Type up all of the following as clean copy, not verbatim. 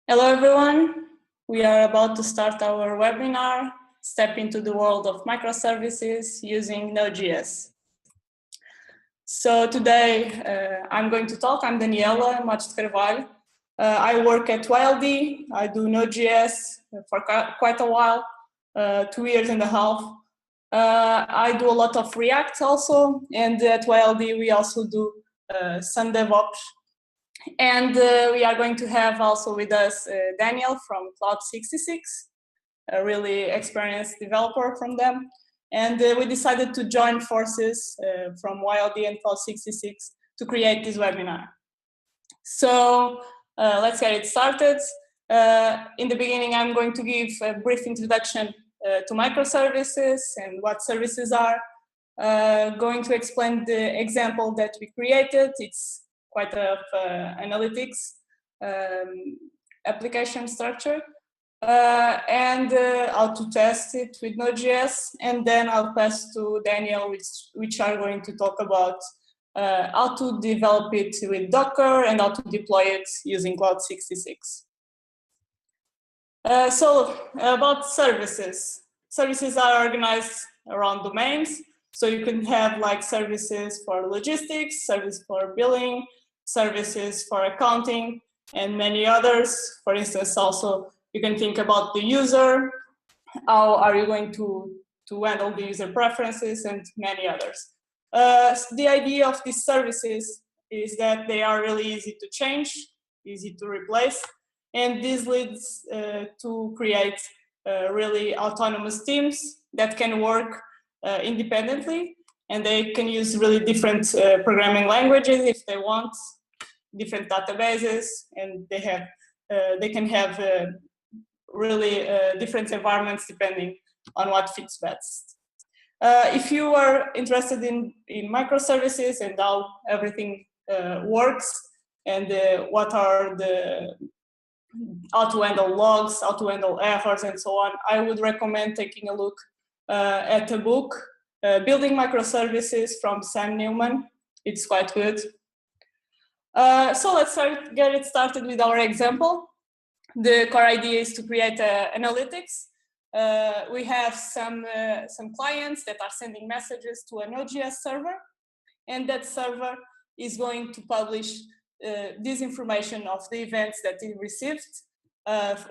Hello everyone, we are about to start our webinar, Step into the World of Microservices using Node.js. So today I'm going to talk, I'm Daniela, Matos Carvalho. I work at YLD, I do Node.js for quite a while, 2 years and a half. I do a lot of React also, and at YLD we also do some DevOps. And we are going to have also with us Daniel from Cloud 66, a really experienced developer from them. And we decided to join forces from YLD and Cloud 66 to create this webinar. So let's get it started. In the beginning, I'm going to give a brief introduction to microservices and what services are. Going to explain the example that we created. It's quite a analytics application structure, and how to test it with Node.js, and then I'll pass to Daniel, which are going to talk about how to develop it with Docker and how to deploy it using Cloud 66. So about services. Services are organized around domains. So you can have like services for logistics, service for billing, services for accounting, and many others. For instance, also you can think about the user, how are you going to handle the user preferences, and many others. So the idea of these services is that they are really easy to change, easy to replace, and this leads to create really autonomous teams that can work independently, and they can use really different programming languages if they want, different databases, and they can have really different environments depending on what fits best. If you are interested in microservices and how everything works and what are how to handle logs, how to handle errors, and so on, I would recommend taking a look at a book, Building Microservices from Sam Newman. It's quite good. So let's get it started with our example. The core idea is to create analytics. We have some clients that are sending messages to a Node.js server, and that server is going to publish this information of the events that it received.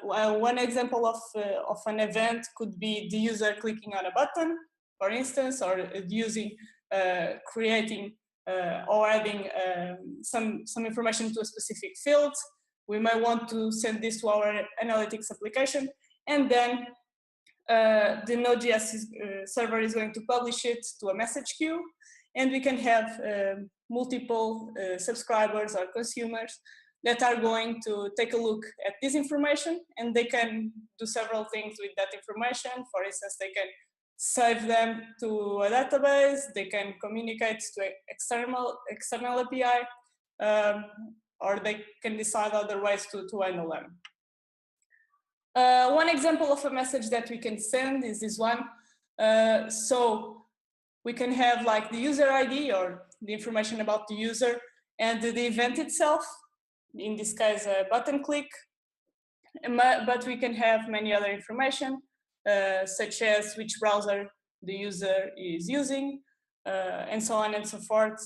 One example of an event could be the user clicking on a button, for instance, or creating or adding some information to a specific field. We might want to send this to our analytics application, and then the Node.js server is going to publish it to a message queue, and we can have multiple subscribers or consumers that are going to take a look at this information, and they can do several things with that information. For instance, they can save them to a database, they can communicate to external API, or they can decide other ways to handle them. One example of a message that we can send is this one. So we can have like the user ID or the information about the user and the event itself, in this case a button click, but we can have many other information, such as which browser the user is using, and so on and so forth.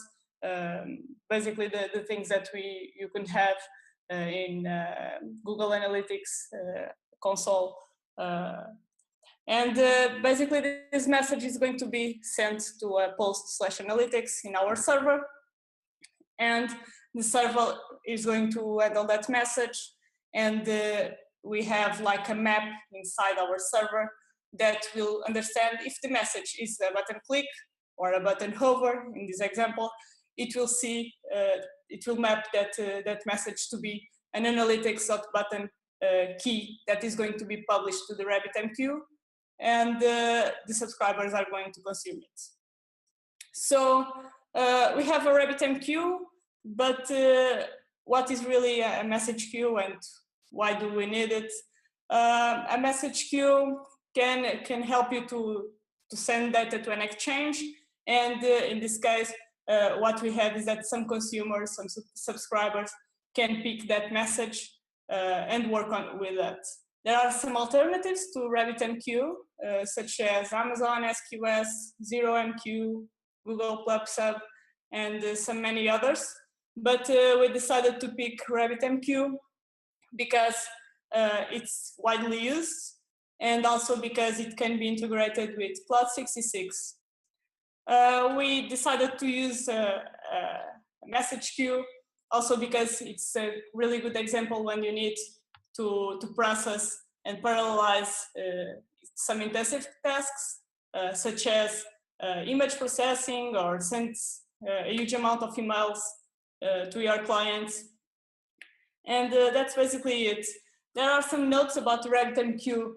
Basically the things that you can have in Google Analytics console. And basically this message is going to be sent to a post/analytics in our server, and the server is going to handle that message, and we have like a map inside our server that will understand if the message is a button click or a button hover. In this example, it will see, it will map that message to be an analytics.button key that is going to be published to the RabbitMQ queue, and the subscribers are going to consume it. So we have a RabbitMQ queue, but what is really a message queue and why do we need it? A message queue can help you to send data to an exchange, and in this case, what we have is that some consumers, some subscribers can pick that message and work on with that. There are some alternatives to RabbitMQ, such as Amazon SQS, ZeroMQ, Google PubSub, and some many others. But we decided to pick RabbitMQ because it's widely used, and also because it can be integrated with Cloud 66. We decided to use a message queue also because it's a really good example when you need to process and parallelize some intensive tasks, such as image processing or send a huge amount of emails to your clients. And that's basically it. There are some notes about RabbitMQ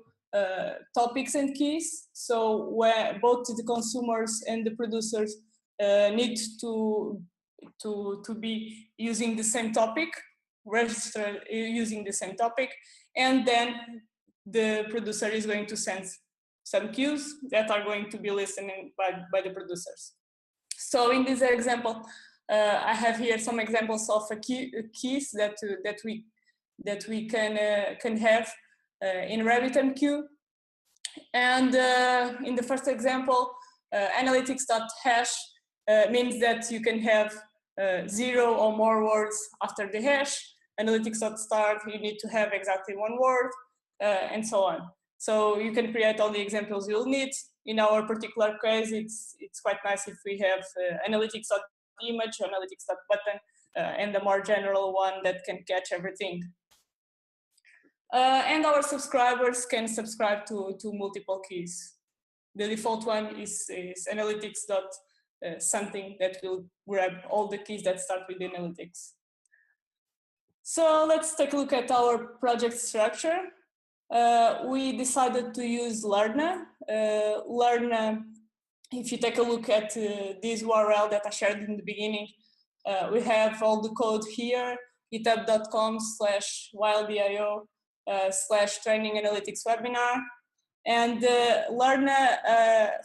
topics and keys. So where both the consumers and the producers need to be using the same topic, register using the same topic, and then the producer is going to send some cues that are going to be listened by the producers. So in this example, I have here some examples of keys that we can have in RabbitMQ. And in the first example, analytics.hash means that you can have 0 or more words after the hash. Analytics.start, you need to have exactly 1 word, and so on. So you can create all the examples you'll need. In our particular case, it's quite nice if we have analytics.image, analytics.button, and a more general one that can catch everything. And our subscribers can subscribe to multiple keys. The default one is analytics.something that will grab all the keys that start with analytics. So let's take a look at our project structure. We decided to use Lerna. Lerna, if you take a look at this URL that I shared in the beginning, we have all the code here, github.com/yldio/training analytics webinar. And Lerna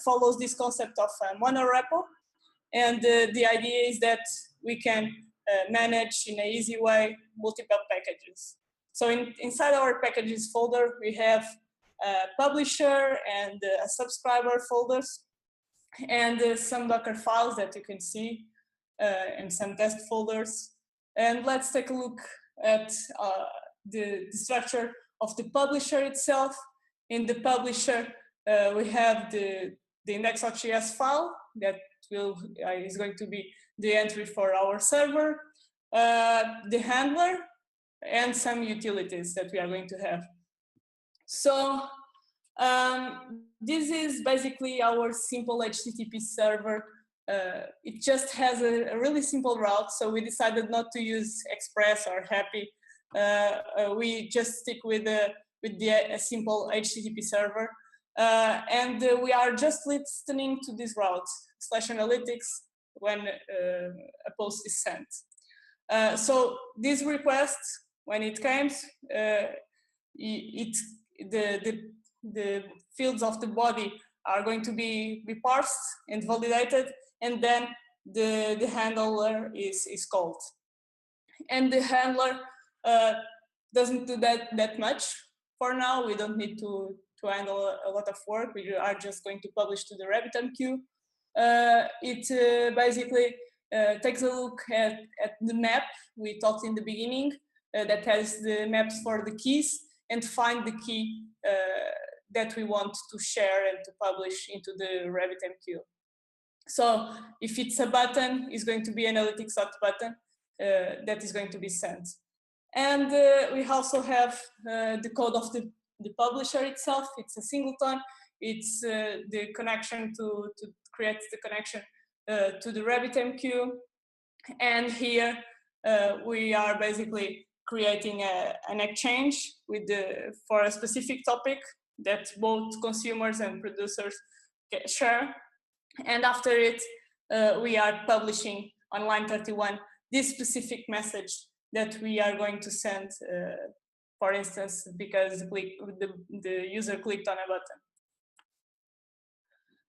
follows this concept of a monorepo. And the idea is that we can manage in an easy way multiple packages. So inside our packages folder, we have a publisher and a subscriber folders, and some Docker files that you can see, and some test folders. And let's take a look at the structure of the publisher itself. In the publisher, we have the index.js file that is going to be the entry for our server, the handler, and some utilities that we are going to have. So this is basically our simple HTTP server. It just has a really simple route, so we decided not to use Express or Happy. We just stick with a simple HTTP server, and we are just listening to this route /analytics when a post is sent. So this request, when it comes, the fields of the body are going to be parsed and validated, and then the handler is called. And the handler doesn't do that much for now. We don't need to handle a lot of work. We are just going to publish to the RabbitMQ. It basically takes a look at the map we talked in the beginning that has the maps for the keys, and find the key that we want to share and to publish into the RabbitMQ. So if it's a button, it's going to be analytics.button that is going to be sent. And we also have the code of the publisher itself. It's a singleton. It's the connection to create the connection to the RabbitMQ. And here we are basically creating an exchange for a specific topic that both consumers and producers can share. And after it, we are publishing on line 31 this specific message that we are going to send, for instance, because the user clicked on a button.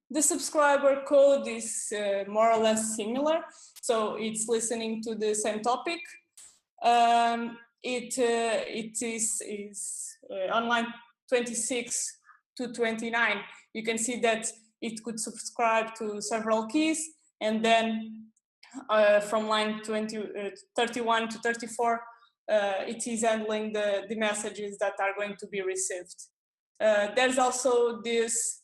The subscriber code is more or less similar, so it's listening to the same topic. it is on line 26 to 29. You can see that it could subscribe to several keys, and then from line 31 to 34, it is handling the messages that are going to be received. There's also this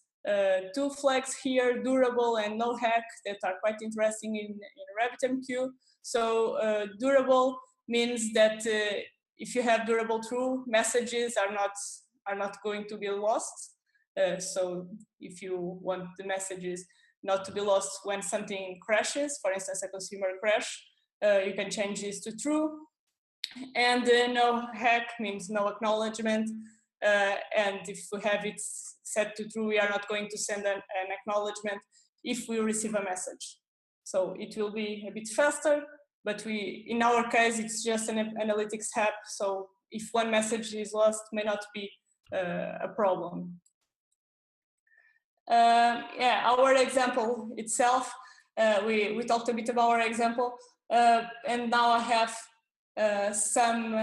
two flags here, durable and no hack, that are quite interesting in RabbitMQ. So durable means that if you have durable true, messages are not going to be lost. So if you want the messages not to be lost when something crashes, for instance, a consumer crash, you can change this to true. And no hack means no acknowledgement. And if we have it set to true, we are not going to send an acknowledgement if we receive a message. So it will be a bit faster, but in our case, it's just an analytics app. So if one message is lost, may not be a problem. Yeah, our example itself, we talked a bit about our example, and now I have some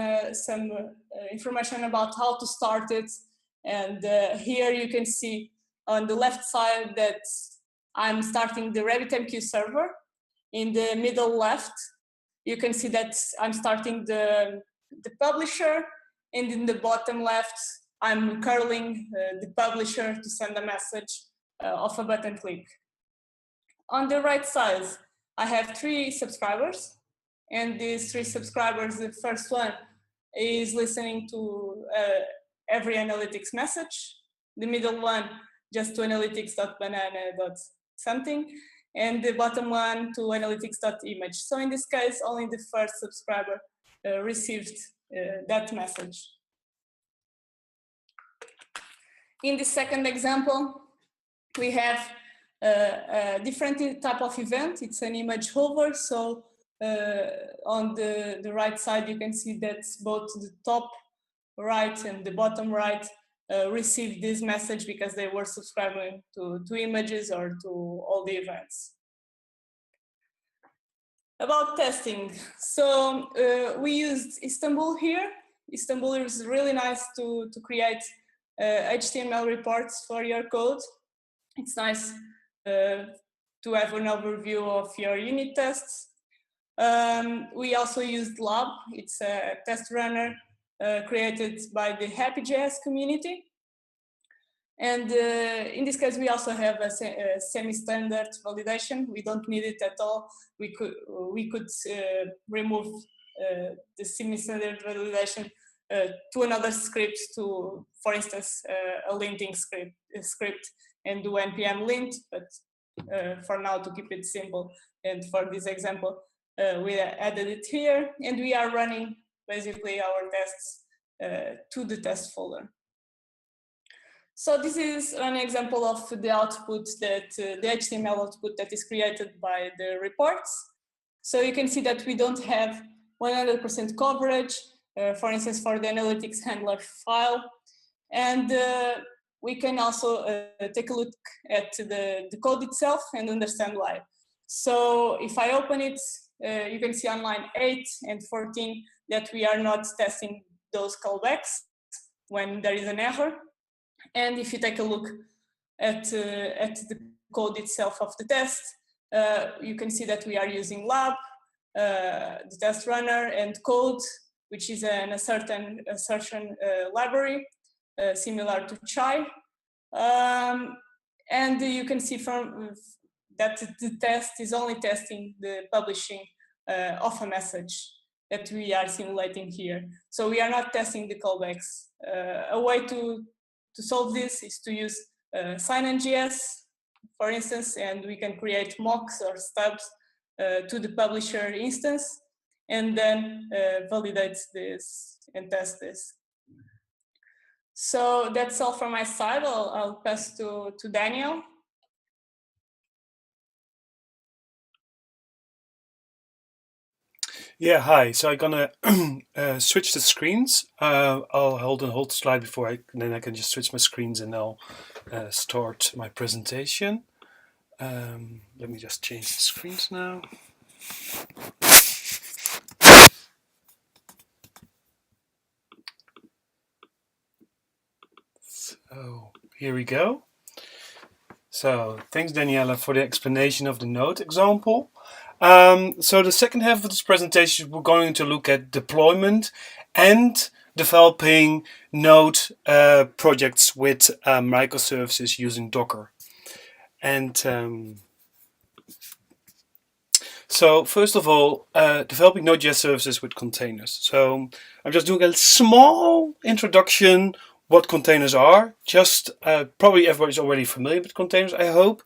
information about how to start it. And here you can see on the left side that I'm starting the RabbitMQ server. In the middle left, you can see that I'm starting the publisher, and in the bottom left, I'm curling the publisher to send a message of a button click. On the right side, I have 3 subscribers, and these 3 subscribers, the first one is listening to every analytics message. The middle one, just to analytics.banana.something, and the bottom one to analytics.image. So in this case, only the first subscriber received that message. In the second example, we have a different type of event. It's an image hover. So on the right side, you can see that both the top right and the bottom right received this message because they were subscribing to images or to all the events. About testing. So we used Istanbul here. Istanbul is really nice to create HTML reports for your code. It's nice to have an overview of your unit tests. We also used Lab. It's a test runner created by the Happy.js community. And in this case, we also have a semi-standard validation. We don't need it at all. We could remove the semi-standard validation to another script, to, for instance, a linting script, and do npm lint. But for now, to keep it simple, and for this example, we added it here, and we are running basically our tests to the test folder. So this is an example of the output that the HTML output that is created by the reports. So you can see that we don't have 100% coverage, for instance, for the analytics handler file. And we can also take a look at the code itself and understand why. So if I open it, you can see on line 8 and 14 that we are not testing those callbacks when there is an error. And if you take a look at the code itself of the test, you can see that we are using Lab, the test runner, and code, which is an assertion library, similar to Chai. And you can see from that the test is only testing the publishing of a message that we are simulating here. So we are not testing the callbacks. A way to solve this is to use Sign.js, for instance, and we can create mocks or stubs to the publisher instance, and then validate this and test this. So that's all from my side. I'll pass to Daniel. Yeah, hi. So I'm gonna switch the screens. I'll hold the slide before then I can just switch my screens and I'll start my presentation. Let me just change the screens now. Oh, here we go. So thanks, Daniela, for the explanation of the Node example. So the second half of this presentation, we're going to look at deployment and developing Node projects with microservices using Docker. And so first of all, developing Node.js services with containers. So I'm just doing a small introduction what containers are. Just probably everybody's already familiar with containers, I hope.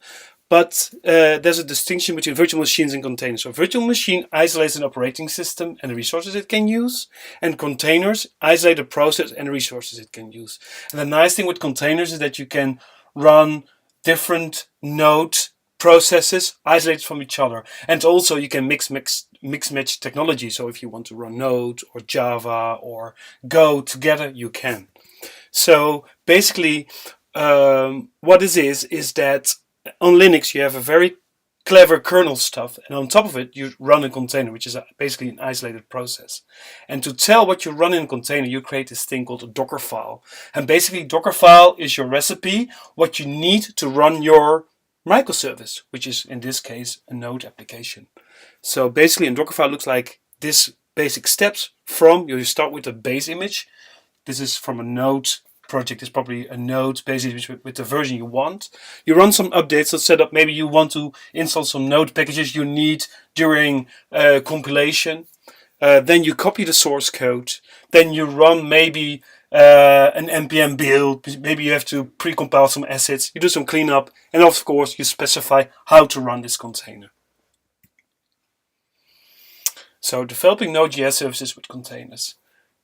But there's a distinction between virtual machines and containers. So virtual machine isolates an operating system and the resources it can use, and containers isolate a process and the resources it can use. And the nice thing with containers is that you can run different node processes isolated from each other, and also you can mix match technology. So if you want to run Node or Java or Go together, you can. So basically, what this is that on Linux you have a very clever kernel stuff, and on top of it you run a container, which is basically an isolated process. And to tell what you run in a container, you create this thing called a Docker file. And basically, Docker file is your recipe, what you need to run your microservice, which is in this case a Node application. So basically, a Docker file looks like this: basic steps from you start with a base image. This is from a Node project. Is probably a Node base image with the version you want. You run some updates to set up. Maybe you want to install some Node packages you need during compilation. Then you copy the source code. Then you run maybe an npm build. Maybe you have to pre-compile some assets. You do some cleanup, and of course you specify how to run this container. So developing Node.js services with containers.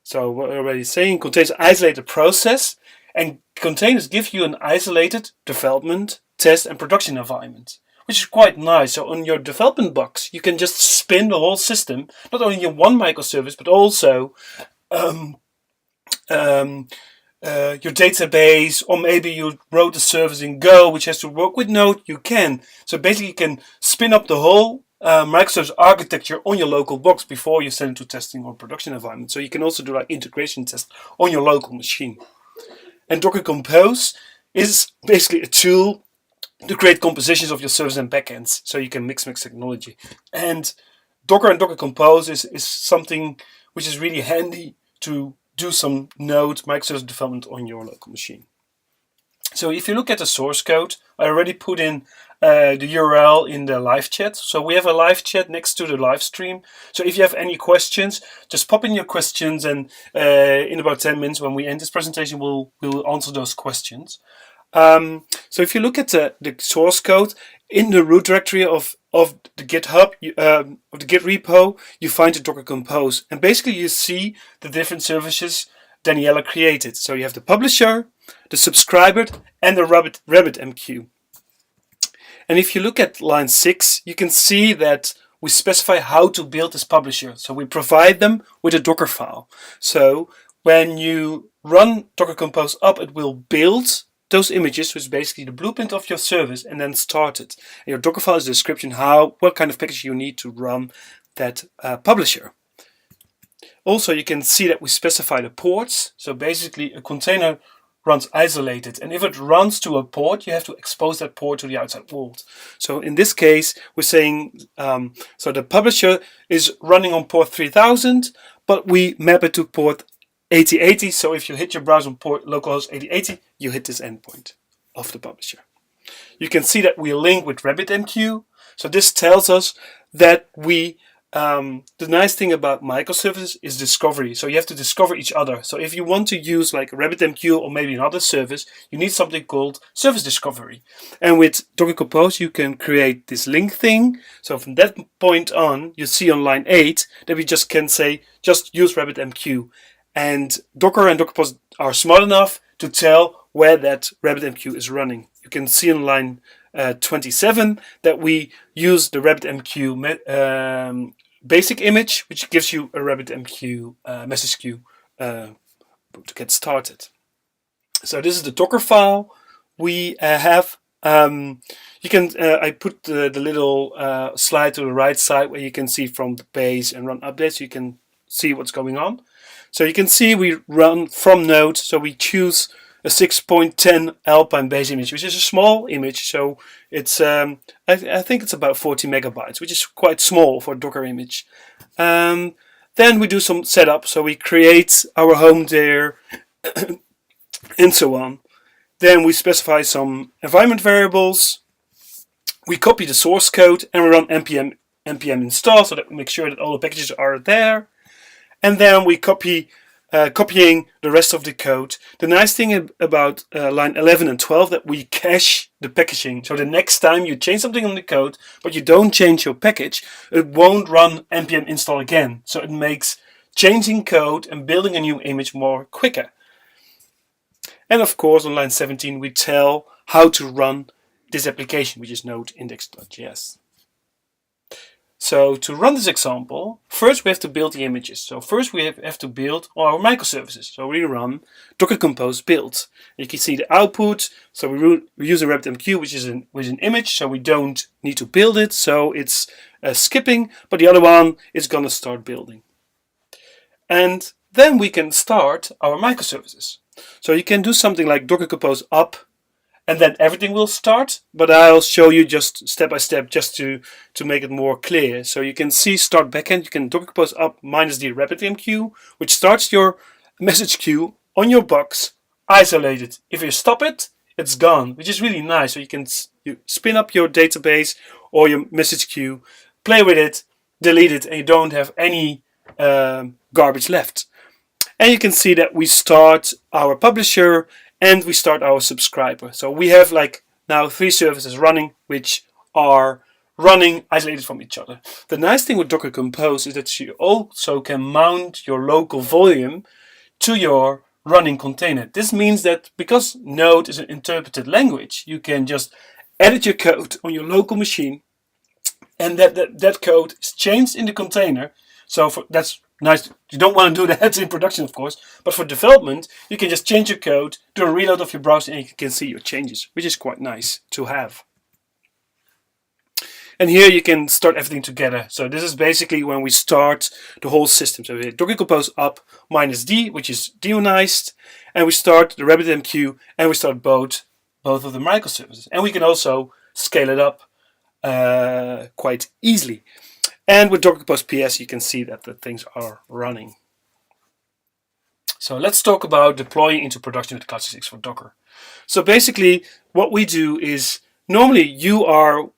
So we're already saying containers isolate the process, and containers give you an isolated development, test, and production environment, which is quite nice. So on your development box, you can just spin the whole system, not only in one microservice, but also your database, or maybe you wrote a service in Go which has to work with Node. You can. So basically, you can spin up the whole microservice architecture on your local box before you send it to testing or production environment. So you can also do like integration tests on your local machine. And Docker Compose is basically a tool to create compositions of your service and backends, so you can mix technology. And Docker Compose is something which is really handy to do some Node microservice development on your local machine. So if you look at the source code, I already put in the URL in the live chat. So we have a live chat next to the live stream. So if you have any questions, just pop in your questions, and in about 10 minutes when we end this presentation, we'll answer those questions. So if you look at the source code, in the root directory of the GitHub, of the Git repo, you find the Docker Compose. And basically you see the different services Daniela created. So you have the publisher, the subscriber, and the RabbitMQ. And if you look at line 6, you can see that we specify how to build this publisher. So we provide them with a Docker file. So when you run Docker Compose up, it will build those images, which is basically the blueprint of your service, and then start it. And your Docker file is a description what kind of package you need to run that publisher. Also, you can see that we specify the ports. So basically, a container runs isolated, and if it runs to a port, you have to expose that port to the outside world. So in this case, we're saying so the publisher is running on port 3000, but we map it to port 8080. So if you hit your browser on port localhost 8080, you hit this endpoint of the publisher. You can see that we link with RabbitMQ. So this tells us that we the nice thing about microservices is discovery. So you have to discover each other. So if you want to use like RabbitMQ or maybe another service, you need something called service discovery. And with Docker Compose, you can create this link thing. So from that point on, you see on line 8 that we just can say, just use RabbitMQ. And Docker Compose are smart enough to tell where that RabbitMQ is running. You can see on line 27 that we use the RabbitMQ basic image, which gives you a RabbitMQ message queue to get started. So this is the Docker file we have. You can I put the little slide to the right side where you can see from the base and run updates. You can see what's going on. So you can see we run from Node. So we choose a 6.10 Alpine base image, which is a small image. So it's I think it's about 40 megabytes, which is quite small for a Docker image. Then we do some setup. So we create our home there and so on. Then we specify some environment variables. We copy the source code and we run npm install so that we make sure that all the packages are there. And then we copying the rest of the code. The nice thing about line 11 and 12 that we cache the packaging. So the next time you change something on the code, but you don't change your package, it won't run npm install again. So it makes changing code and building a new image more quicker. And of course, on line 17, we tell how to run this application, which is Node.js. So to run this example, first we have to build the images. So first we have to build our microservices. So we run docker compose build. You can see the output. So we use a RabbitMQ, which is an image, so we don't need to build it. So it's skipping, but the other one is going to start building. And then we can start our microservices. So you can do something like docker compose up, and then everything will start, but I'll show you just step by step just to make it more clear. So you can see start backend, you can docker compose up minus the RabbitMQ, which starts your message queue on your box, isolated. If you stop it, it's gone, which is really nice. So you spin up your database or your message queue, play with it, delete it, and you don't have any garbage left. And you can see that we start our publisher and we start our subscriber. So we have like now 3 services running, which are running isolated from each other. The nice thing with Docker Compose is that you also can mount your local volume to your running container. This means that because Node is an interpreted language, you can just edit your code on your local machine, and that code is changed in the container. So that's nice. You don't want to do that in production, of course, but for development, you can just change your code, do a reload of your browser, and you can see your changes, which is quite nice to have. And here you can start everything together. So this is basically when we start the whole system. So we hit docker compose up minus D, which is deionized, and we start the RabbitMQ, and we start both of the microservices. And we can also scale it up quite easily. And with docker compose PS, you can see that the things are running. So let's talk about deploying into production with Cloud66 for Docker. So basically, what we do is normally you are,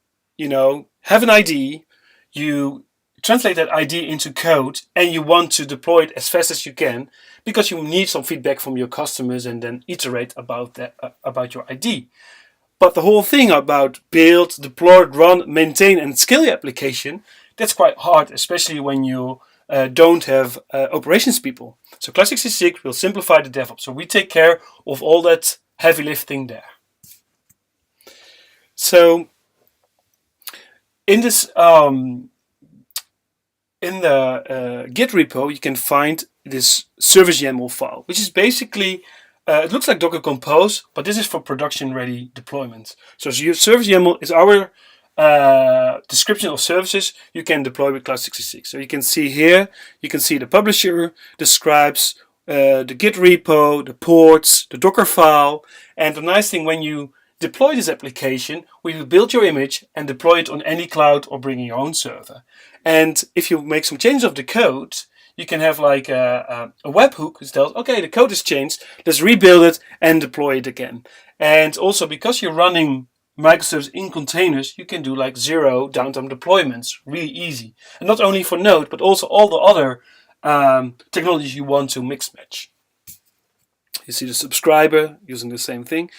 have an ID, you translate that ID into code, and you want to deploy it as fast as you can because you need some feedback from your customers and then iterate about that about your ID. But the whole thing about build, deploy, run, maintain, and scale your application, that's quite hard, especially when you don't have operations people. So Cloud66 will simplify the DevOps. So we take care of all that heavy lifting there. So in this in the Git repo, you can find this service YAML file, which is basically it looks like Docker Compose, but this is for production-ready deployment. So service YAML is our description of services you can deploy with Cloud66. So you can see here, you can see the publisher, the scribes, the Git repo, the ports, the Docker file. And the nice thing, when you deploy this application, we will build your image and deploy it on any cloud or bring in your own server. And if you make some changes of the code, you can have like a webhook that tells, okay, the code is changed, let's rebuild it and deploy it again. And also because you're running microservices in containers, you can do like zero downtime deployments, really easy. And not only for Node, but also all the other technologies you want to mix match. You see the subscriber using the same thing.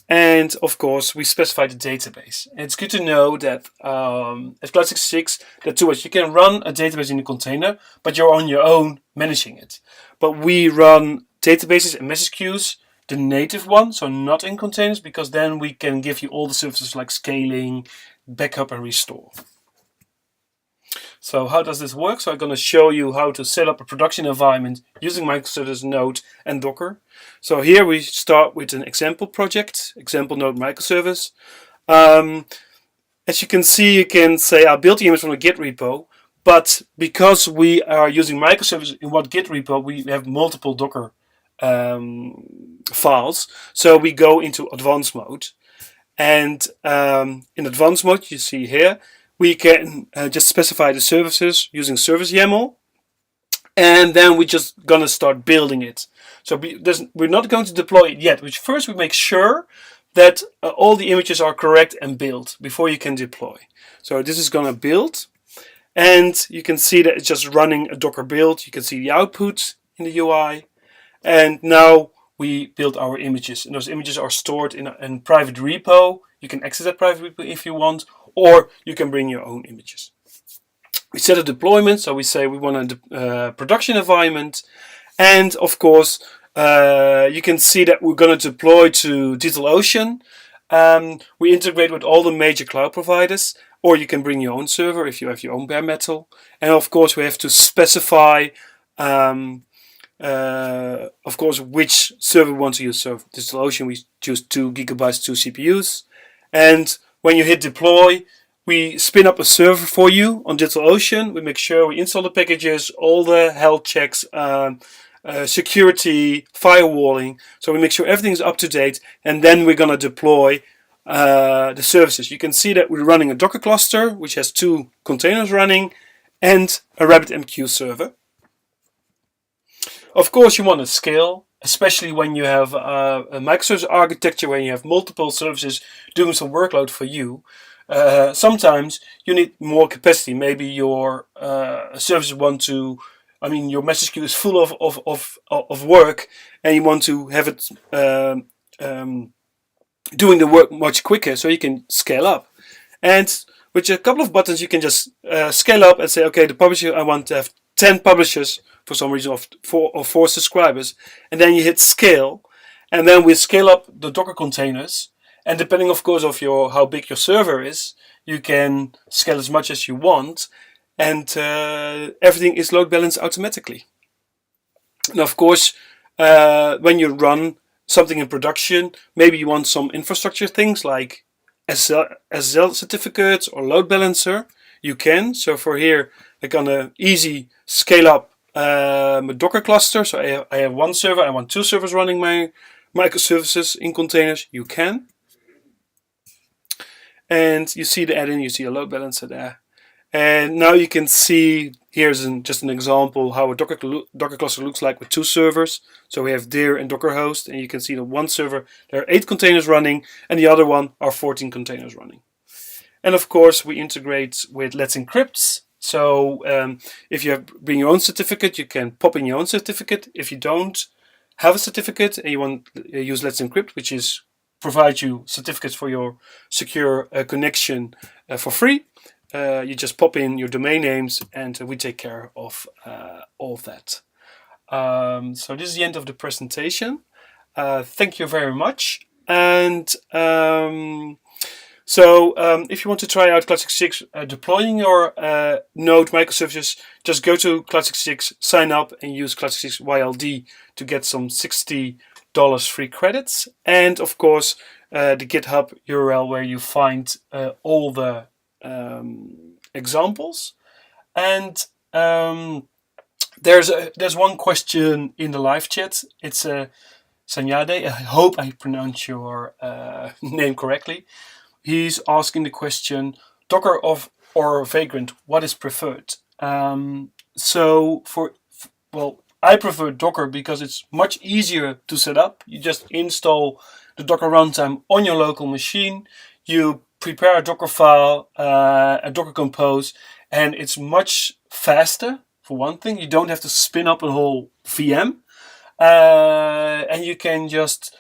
And of course, we specify the database. And it's good to know that at Cloud66, there are 2 ways. You can run a database in a container, but you're on your own managing it. But we run databases and message queues, the native one, so not in containers, because then we can give you all the services like scaling, backup, and restore. So how does this work? So I'm going to show you how to set up a production environment using microservices, Node, and Docker. So here we start with an example project, example Node microservice. As you can see, you can say, I built the image from a Git repo, but because we are using microservices in one Git repo, we have multiple Docker files. So we go into advanced mode. And in advanced mode, you see here, we can just specify the services using service YAML. And then we're just going to start building it. So we're not going to deploy it yet. Which first we make sure that all the images are correct and built before you can deploy. So this is going to build. And you can see that it's just running a Docker build. You can see the output in the UI. And now we build our images. And those images are stored in a private repo. You can access that private repo if you want. Or you can bring your own images. We set a deployment. So we say we want a production environment. And of course, you can see that we're going to deploy to DigitalOcean. We integrate with all the major cloud providers. Or you can bring your own server if you have your own bare metal. And of course, we have to specify, of course, which server we want to use. So DigitalOcean, we choose 2 gigabytes, 2 CPUs. And when you hit deploy, we spin up a server for you on DigitalOcean. We make sure we install the packages, all the health checks, security, firewalling. So we make sure everything is up to date. And then we're going to deploy the services. You can see that we're running a Docker cluster, which has 2 containers running, and a RabbitMQ server. Of course, you want to scale, especially when you have a microservice architecture where you have multiple services doing some workload for you. Sometimes you need more capacity. Maybe your services want to, your message queue is full of work, and you want to have it doing the work much quicker, so you can scale up. And with a couple of buttons, you can just scale up and say, okay, the publisher, I want to have 10 publishers for some reason of 4 subscribers. And then you hit scale, and then we scale up the Docker containers. And depending, of course, of how big your server is, you can scale as much as you want, and everything is load balanced automatically. And of course, when you run something in production, maybe you want some infrastructure things like SSL certificates or load balancer. You can. So for here, I'm gonna easy scale up a Docker cluster. So I have 1 server. I want 2 servers running my microservices in containers. You can. And you see the add-in. You see a load balancer there. And now you can see, here's just an example how a Docker cluster looks like with 2 servers. So we have dir and Docker host, and you can see that 1 server, there are 8 containers running, and the other one are 14 containers running. And of course, we integrate with Let's Encrypt. So if you bring your own certificate, you can pop in your own certificate. If you don't have a certificate and you want to use Let's Encrypt, which is provide you certificates for your secure connection for free. You just pop in your domain names, and we take care of all of that. So this is the end of the presentation. Thank you very much. And if you want to try out Cloud66 deploying your Node microservices, just go to Cloud66, sign up, and use Cloud66 YLD to get some $60 free credits. And of course, the GitHub URL where you find all the examples. And there's one question in the live chat. It's Sanyade. I hope I pronounce your name correctly. He's asking the question: Docker or Vagrant, what is preferred? I prefer Docker because it's much easier to set up. You just install the Docker runtime on your local machine. You prepare a Docker file, a Docker compose, and it's much faster. For one thing, you don't have to spin up a whole VM, and you can just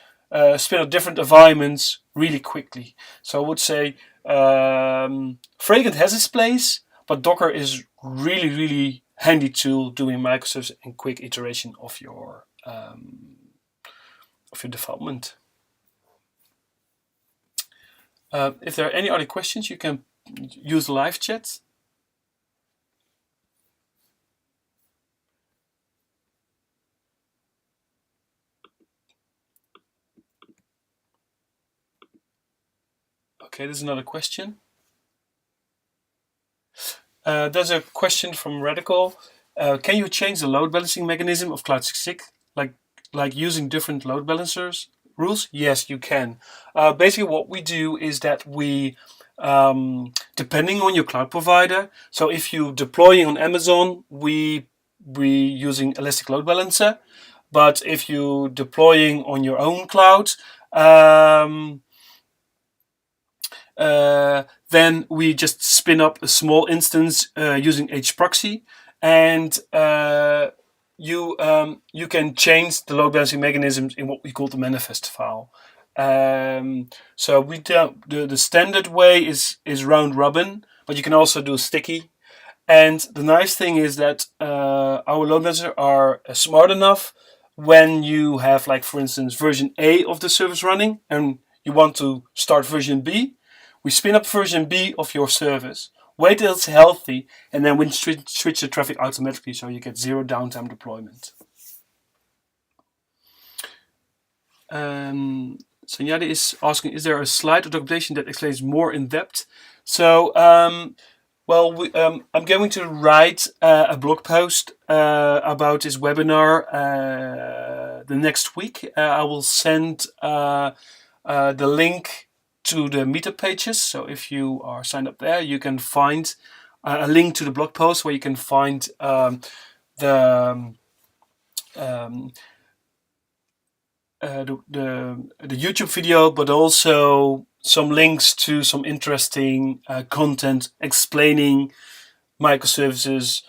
spin up different environments really quickly. So I would say Vagrant has its place, but Docker is really, really handy tool doing microservices and quick iteration of your development. If there are any other questions, you can use the live chat. Okay, there's another question. There's a question from Radical. Can you change the load balancing mechanism of Cloud66, like like using different load balancers rules? Yes, you can. Basically, what we do is that we, depending on your cloud provider. So if you deploying on Amazon, we using Elastic Load Balancer. But if you deploying on your own cloud, then we just spin up a small instance using hproxy, and you can change the load balancing mechanisms in what we call the manifest file. So we don't, the standard way is round robin, but you can also do sticky. And the nice thing is that our load balancers are smart enough when you have, like, for instance, version A of the service running and you want to start version B. We spin up version B of your service, wait till it's healthy, and then we switch the traffic automatically, so you get zero downtime deployment. Sanyade is asking, is there a slide or documentation that explains more in depth? So, well, I'm going to write a blog post about this webinar the next week. I will send the link to the meetup pages. So if you are signed up there, you can find a link to the blog post where you can find the YouTube video, but also some links to some interesting content explaining microservices,